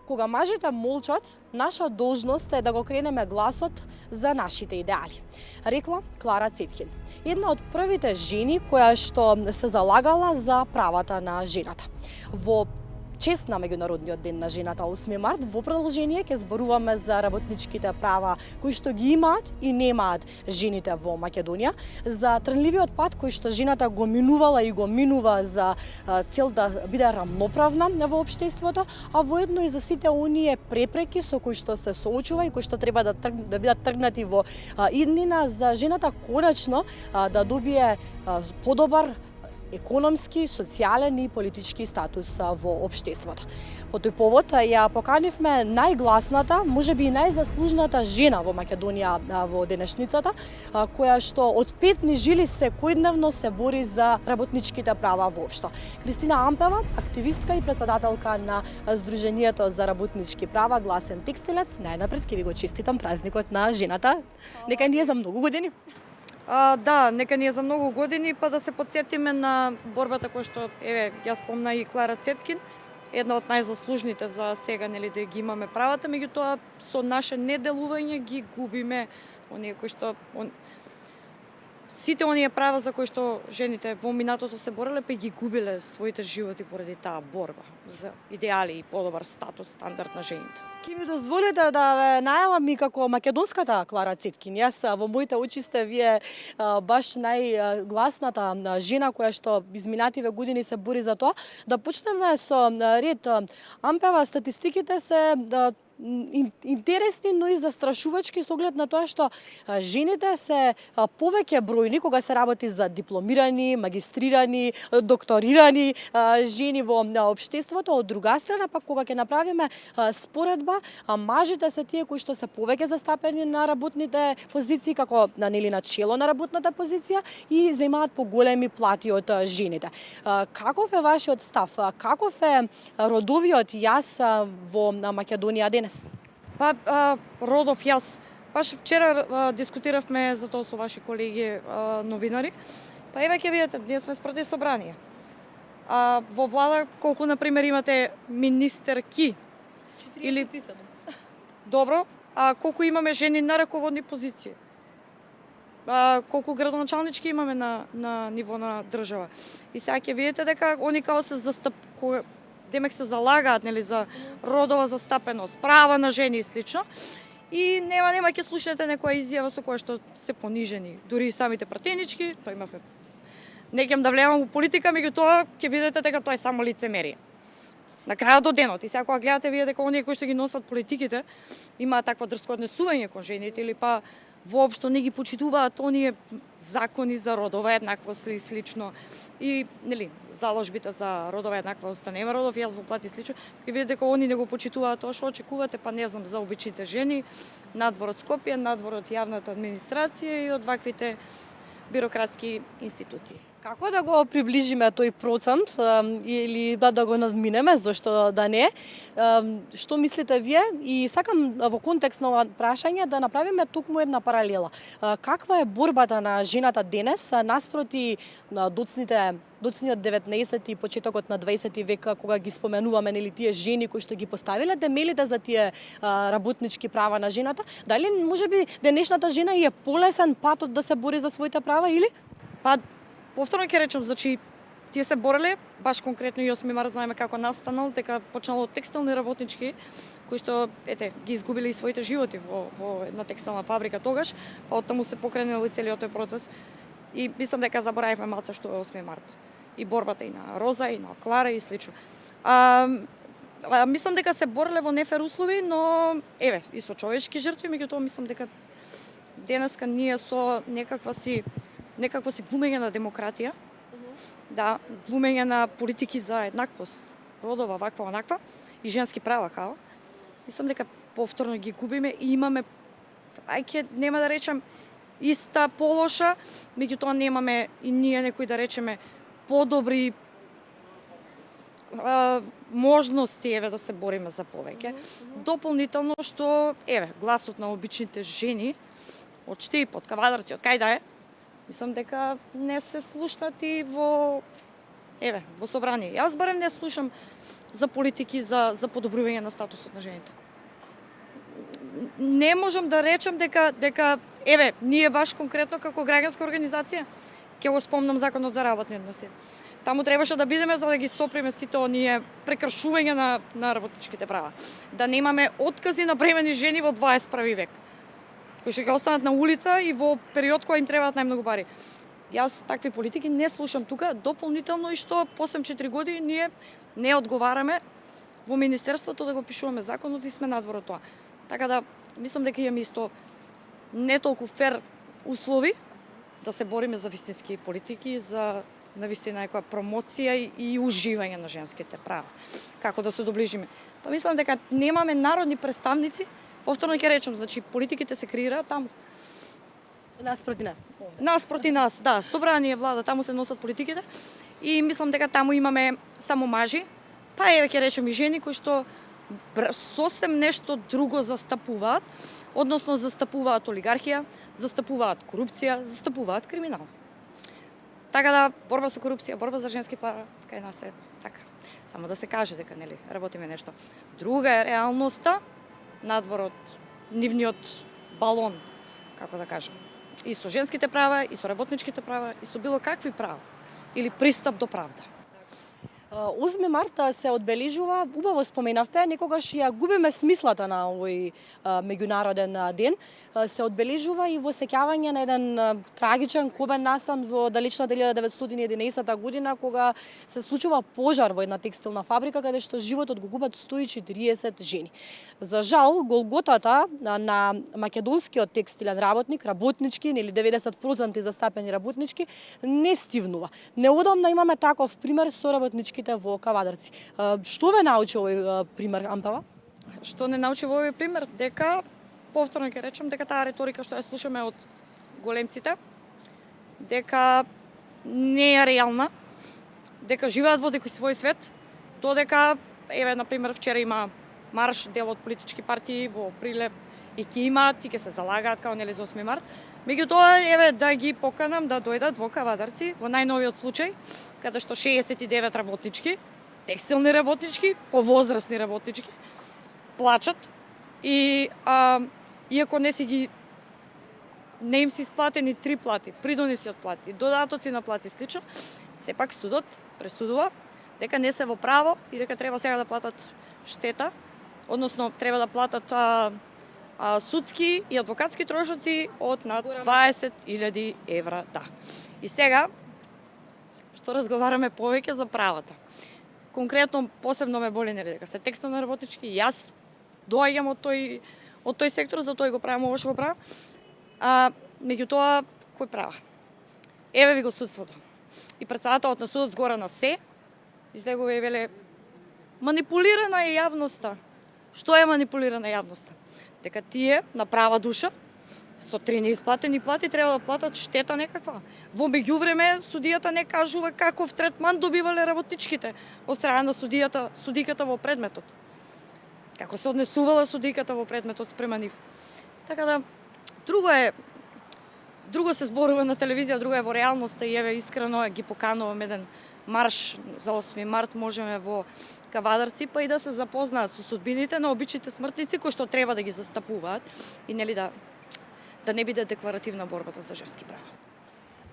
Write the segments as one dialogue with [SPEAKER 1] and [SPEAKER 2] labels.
[SPEAKER 1] Кога мажите молчат, наша должност е да го кренеме гласот за нашите идеали, рекла Клара Цеткин, една од првите жени која што се залагала за правата на жената. Во чест на Меѓународниот ден на жената 8 март, во продолжение ќе зборуваме за работничките права кои што ги имаат и немаат жените во Македонија, за трнливиот пат кој што жената го минувала и го минува за цел да биде рамноправна во општеството, а воедно и за сите оние препреки со кои што се соочува и кои што треба да бидат тргнати во иднина, за жената конечно да добие подобар економски, социјален и политички статус во општеството. По тој повод ја поканивме најгласната, можеби и најзаслужната жена во Македонија во денешницата, која што од петни жили секојдневно се бори за работничките права воопшто. Кристина Ампева, активистка и председателка на Сдруженијето за работнички права Гласен текстилец, најнапред ќе ви го честитам празникот на жената. Нека ни е за многу години.
[SPEAKER 2] Да, нека ни е за многу години, па да се подсетиме на борбата која што, ја спомна и Клара Цеткин, една од најзаслужните за сега, нели, да ги имаме правата, меѓутоа со наше неделување ги губиме оние кои што сите оние права за кои што жените во минатото се бореле, па ги губиле своите животи поради таа борба за идеали и подобар статус, стандард на жените.
[SPEAKER 1] Ке ми дозволите да ве најавам и како македонската Клара Цеткин. Јас во моите очи сте вие баш најгласната жена која што изминативе години се бори за тоа. Да почнеме со ред. Ампева, статистиките се интересни, но и застрашувачки со оглед на тоа што жените се повеќе бројни кога се работи за дипломирани, магистрирани, докторирани жени во општеството. Од друга страна, пак кога ќе направиме споредба, мажите се тие кои што се повеќе застапени на работните позиции, како нели на чело на работната позиција и земаат поголеми плати од жените. Каков е вашиот став? Каков е родовиот јас во Македонија денес?
[SPEAKER 2] Па, родов јас. Баш вчера дискутиравме за тоа со ваши колеги новинари. Па еве ќе видите, ние сме спроти собрание. Во влада колку на пример имате министерки?
[SPEAKER 1] 47.
[SPEAKER 2] Или добро, а колку имаме жени на раководни позиции? Колку градоначалнички имаме на ниво на држава? И сега ќе видите дека они као се демек се залагаат, нели, за родова застапеност, права на жени и слично. И нема ќе слушнете некоја изјава со која што се понижени, дури и самите пратенички, тоа имаме. Не ќе да влезам во политика, меѓутоа ќе видите дека тоа е само лицемерие. На крајот од денот, и сега кога гледате вие дека оние кои што ги носат политиките имаат таква дрско однесување кон жените или па воопшто не ги почитуваат оние закони за родова еднаквост и слично. И нели заложбите за родова еднаквост, да нема родов јас во плати слично, ќе видите дека они не го почитуваат тоа што очекувате, па не знам, за обичните жени надвор од Скопје, надвор од јавната администрација и од ваквите бирократски институции.
[SPEAKER 1] Како да го приближиме тој процент или да го надминеме, зашто да не? Што мислите вие? И сакам во контекст на ова прашање да направиме токму една паралела. Каква е борбата на жената денес наспроти доцниот 19 и почетокот на 20 век, кога ги споменуваме, нели, тие жени кои што ги поставиле темелите за тие работнички права на жената? Дали можеби денешната жена е полесен патот да се бори за своите права или?
[SPEAKER 2] Па повторно ќе речам, значи тие се бореле, баш конкретно и 8 март знаеме како настанал, дека почнало од текстилни работнички кои што ги изгубиле и своите животи во една текстилна фабрика тогаш, па оттаму се покренал и целиот тој процес. И мислам дека заборавивме малце што е 8 март. И борбата и на Роза, и на Клара и слично. Мислам дека се бореле во нефер услови, но и со човечки жртви, меѓутоа мислам дека денеска ние со некакво си глумење на демократија, да, глумење на политики за еднаквост, родова, ваква, онаква, и женски права, као. Мислам дека повторно ги губиме и имаме, нема да речем иста полоша, меѓутоа немаме и ние некои да речеме подобри можности да се бориме за повеќе. Дополнително што гласот на обичните жени од Штип, од Кавадарци, од кај да е, мислам дека не се слушнат и во собрание. Јас барем не слушам за политики за подобрување на статусот на жените. Не можам да речам дека еве, ние баш конкретно како граѓанска организација ќе го спомнам законот за работни односи. Таму требаше да бидеме за да ги стоприме сите оние прекршувања на работничките права. Да немаме откази на бремени жени во 21 век, кои ќе останат на улица и во период кој им требаат најмногу пари. Јас такви политики не слушам тука, дополнително и што по 8-4 години ние не одговараме во Министерството да го пишуваме законот и сме надвор од тоа. Така да, мислам дека имаме исто не толку фер услови да се бориме за вистински политики, за навистина некоја промоција и уживање на женските права. Како да се доближиме. Па мислам дека немаме народни представници, повторно ќе речем, значи политиките се креираат таму.
[SPEAKER 1] Нас проти нас.
[SPEAKER 2] Нас проти нас, да, собрание, влада, таму се носат политиките и мислам дека таму имаме само мажи, па еве ќе речем и жени кои што сосем нешто друго застапуваат, односно застапуваат олигархија, застапуваат корупција, застапуваат криминал. Така да, борба со корупција, борба за женски права, кај нас е така. Само да се каже дека, нели, работиме нешто. Друга е реалноста, надвор од нивниот балон, како да кажем. И со женските права, и со работничките права, и со било какви права. Или пристап до правда.
[SPEAKER 1] 8 март се одбележува, убаво споменавте, некогаш ја губиме смислата на овој меѓународен ден. Се одбележува и во сеќавање на еден трагичен кобен настан во далечната 1911 година, кога се случува пожар во една текстилна фабрика, каде што животот го губат 140 жени. За жал, голготата на македонскиот текстилен работник, работнички, или 90% застапени работнички, не стивнува. Неодамна имаме таков пример со работничките во Кавадарци. Што ве научи овој пример, Ампава?
[SPEAKER 2] Што не научи во овој пример? Дека, повторно ќе речем, дека таа реторика што ја слушаме од големците, дека не е реална, дека живеат во некој свој свет, додека, еве, например, вчера има марш дел од политички партии во Прилеп и ќе имаат и ќе се залагаат као нели за 8 март. Меѓутоа, еве, да ги поканам да дојдат во Кавадарци, во најновиот случај, каде што 69 работнички, текстилни работнички, повозрасни работнички, плачат и иако не им се исплатени 3 плати, придонеси од плати, додатоци на плати слично, сепак судот пресудува дека не се во право и дека треба сега да платат штета, односно треба да платат судски и адвокатски трошоци од над 20.000 евра, да. И сега што разговараме повеќе за правата. Конкретно посебно ме боли нели дека се текстилни работнички, јас доаѓам од тој сектор, за тоа го правам ово што го правам. Меѓутоа, кој права? Еве ви го судството. И председателот на судот згора на се излегува и веле манипулирана е јавноста. Што е манипулирана јавноста? Дека тие на права душа со 3 неисплатени плати треба да платат штета некаква. Во меѓувреме судијата не кажува каков третман добивале работничките од страна на судиката во предметот. Како се однесувала судиката во предметот спрема нив. Така да, друго се зборува на телевизија, друго е во реалноста и еве искрено ги поканувам еден марш за 8 март можеме во Кавадарци, па и да се запознаат со судбините на обичните смртници кои што треба да ги застапуваат и нели да не биде декларативна борбата за женски права.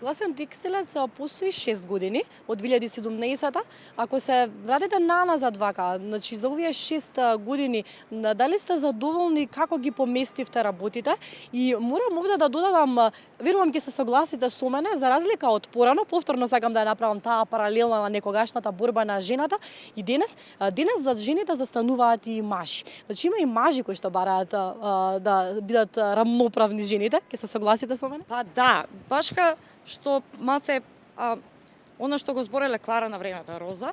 [SPEAKER 1] Гласен текстилец постои 6 години, од 2017-та. Ако се вратите наназад вака, значи за овие 6 години, дали сте задоволни како ги поместивте работите? И морам овде да додадам, верувам ќе се согласите со мене, за разлика од порано, повторно сакам да ја направам таа паралелна на некогашната борба на жената, и денес за жените застануваат и мажи. Значи има и мажи кои што бараат да бидат рамноправни жените, ќе се согласите со мене?
[SPEAKER 2] Па да, башка што маце она што го збореле Клара на времето Роза,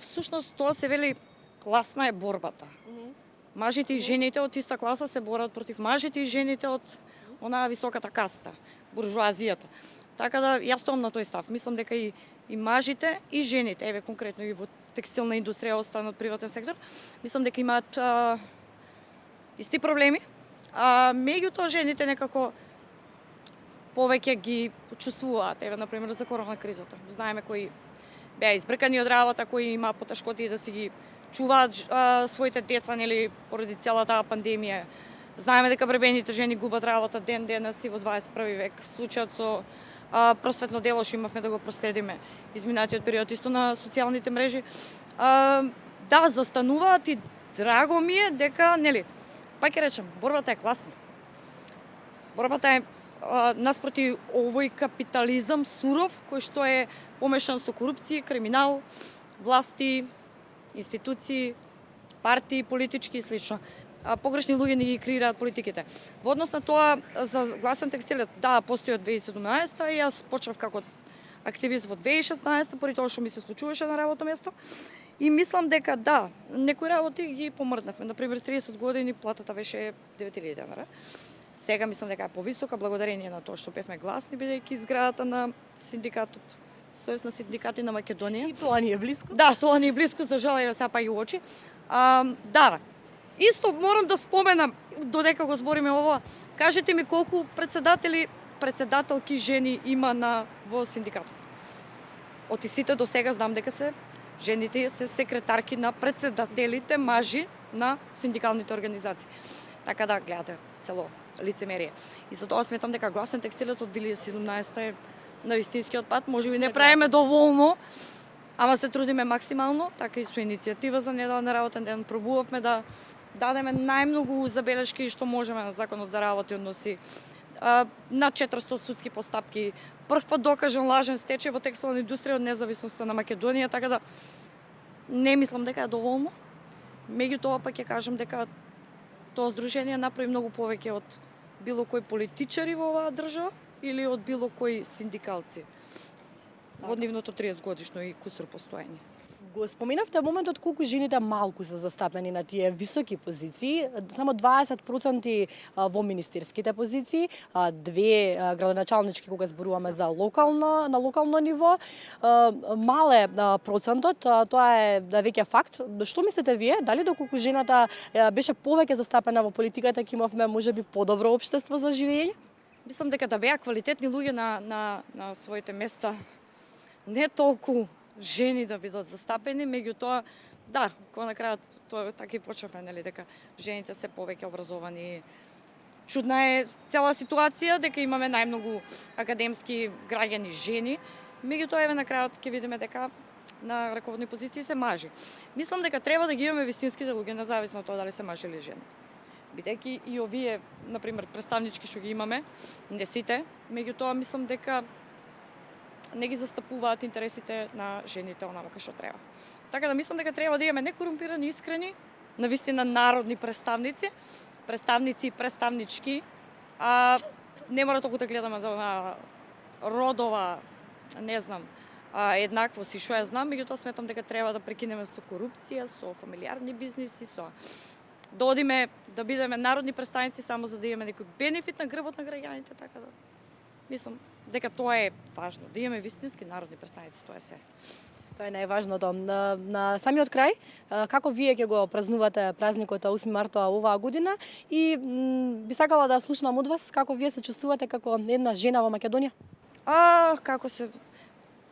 [SPEAKER 2] всушност тоа се вели класна е борбата. Мажите и жените од иста класа се борат против мажите и жените од онаа високата каста, буржуазијата. Така да јас стоам на тој став. Мислам дека и мажите и жените, еве конкретно и во текстилна индустрија останат приватен сектор, мислам дека имаат исти проблеми. Меѓутоа жените некако повеќе ги почувствуваат, еве например за корона кризата. Знаеме кои беа избркани од работа, кои има потешкоти да си ги чуваат своите деца, нели, поради целата таа пандемија. Знаеме дека бребените жени губат работа ден денес и во 21 век. Случајот со просветно дело што имавме да го проследиме изминатиот период исто на социјалните мрежи. Да, застануваат и драго ми е дека, нели, пак ќе речем, борбата е класна. Борбата е наспроти овој капитализам суров, кој што е помешан со корупција, криминал, власти, институции, партии, политички и слично. Погрешни луѓе не ги креираат политиките. Во однос на тоа, за гласен текстилец, да, постои од 2017 и јас почнав како активист во 2016 поради тоа што ми се случуваше на работно место. И мислам дека да, некои работи ги помрднавме. Например, 30 години платата беше 9000 денари. Сега мислам дека е повисока благодарение на тоа што бевме гласни бидејќи зградата на синдикатот, Сојуз на синдикати на Македонија.
[SPEAKER 1] И тоа ни е близко.
[SPEAKER 2] Да, тоа ни е близко, за жал ја сапа и очи. Да, исто морам да споменам, додека го збориме ова, кажете ми колку председателки жени има во синдикатот. Од сите до сега знам дека жените се секретарки на председателите мажи на синдикалните организации. Така да, гледате, цело лицемерие. И затоа сметам дека гласен текстилец од 2017 е на вистинскиот пат. Можеби не правиме доволно, ама се трудиме максимално, така и со иницијатива за недавна работен ден пробувавме да дадеме најмногу забелешки што можеме на Законот за работни односи, на 400 судски постапки, прв пат докажан лажен стечај во текстилна индустрија од независноста на Македонија, така да не мислам дека е доволно. Меѓутоа пак ќе кажам дека тоа здружение направи многу повеќе од било кој политичари во оваа држава или од било кои синдикалци во нивното 30 годишно и кусур постоење.
[SPEAKER 1] Го споменавте моментот колку жените малку се застапени на тие високи позиции, само 20% во министерските позиции, 2 градоначалнички кога зборуваме за на локално ниво, мале процентот, тоа е веќе факт. Што мислите вие, дали доколку жената беше повеќе застапена во политиката, ќе имавме можеби подобро општество за живење?
[SPEAKER 2] Мислам дека да беа квалитетни луѓе на своите места, не толку жени да бидат застапени, меѓутоа, да, кога на крајот тоа така и почнавме, нели, дека жените се повеќе образовани. Чудна е цела ситуација дека имаме најмногу академски граѓани жени, меѓутоа еве на крајот ќе видиме дека на раководни позиции се мажи. Мислам дека треба да ги имаме вистинските луѓе независно од тоа дали се мажи или жени. Бидејќи и овие, например, представнички што ги имаме, не сите, меѓутоа мислам дека не ги застапуваат интересите на жените онаму што треба. Така да мислам дека треба да имаме некорумпирани, искрени, навистина народни представници и представнички, не мора толку да гледаме на родова, не знам, еднаквост и што ја знам, меѓутоа сметам дека треба да прекинеме со корупција, со фамилиарни бизниси, да одиме да бидеме народни представници само за да имаме некој бенефит на грбот на граѓаните, така да мислам дека тоа е важно, да имаме вистински народни представници, тоа е се.
[SPEAKER 1] Тоа е најважното. На самиот крај, како вие ќе го празнувате празникот 8 марта оваа година и би сакала да слушнам од вас како вие се чувствувате како една жена во Македонија?
[SPEAKER 2] Како се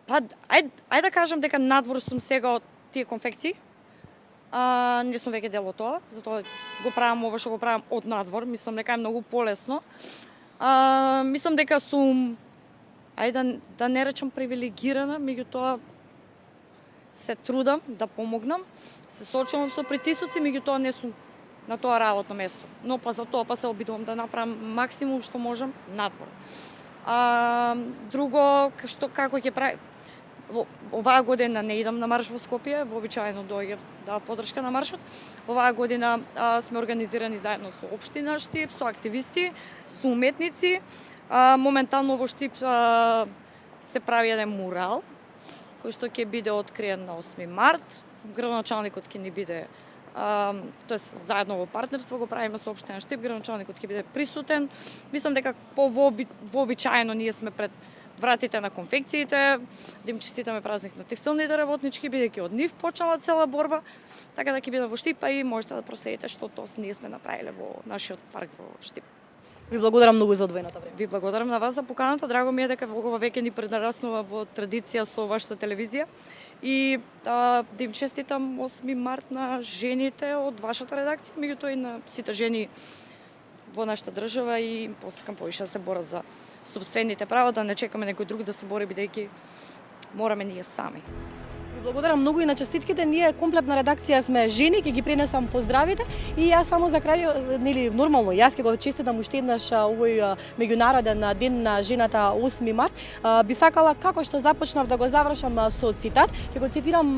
[SPEAKER 2] ајде да кажам дека надвор сум сега од тие конфекции. Не сум веќе дел од тоа, затоа го правам ова што го правам од надвор, мислам дека е многу полесно. Мислам дека сум, да не речам привилегирана, меѓутоа се трудам да помогнам, се соочувам со притисоци, меѓутоа не сум на тоа работно место. Но па за тоа се обидувам да направам максимум што можам надвор. Друго, како ќе прави, оваа година не идам на марш во Скопје, вообичаено доаѓав да поддршка на маршот. Оваа година сме организирани заедно со општина Штип, со активисти, со уметници. Моментално во Штип се прави еден мурал кој што ќе биде откриен на 8 март. Градоначалникот ќе ни биде тоест заедно во партнерство го правиме со општина Штип, градоначалникот ќе биде присутен. Мислам дека вообичаено ние сме пред вратите на конфекциите, да им честитаме празник на текстилните работнички, бидејќи од нив почнала цела борба, така да ќе биде во Штип, и можете да проследите што ние сме направиле во нашиот парк во Штип.
[SPEAKER 1] Ви благодарам многу за одвоеното време.
[SPEAKER 2] Ви благодарам на вас за поканата. Драго ми е дека ова веќе ни пренараснува во традиција со вашата телевизија и да им честитам 8 март на жените од вашата редакција, меѓутоа и на сите жени во нашата држава и посакам повише да се борат за собствените права, да не чекаме некој друг да се бори, бидејќи мораме ние сами.
[SPEAKER 1] Ви благодарам многу и на честитките. Ние комплетна редакција сме жени, ќе ги пренесам поздравите и јас само за крај, нели нормално, јас ќе го честитам уште еднаш овој меѓународен ден на жената 8 март. Би сакала како што започнав да го завршам со цитат, ќе го цитирам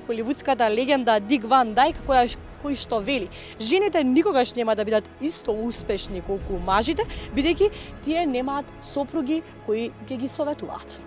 [SPEAKER 1] холивудската легенда Дик Ван Дајк кој што вели: жените никогаш нема да бидат исто успешни колку мажите, бидејќи тие немаат сопруги кои ќе ги советуваат.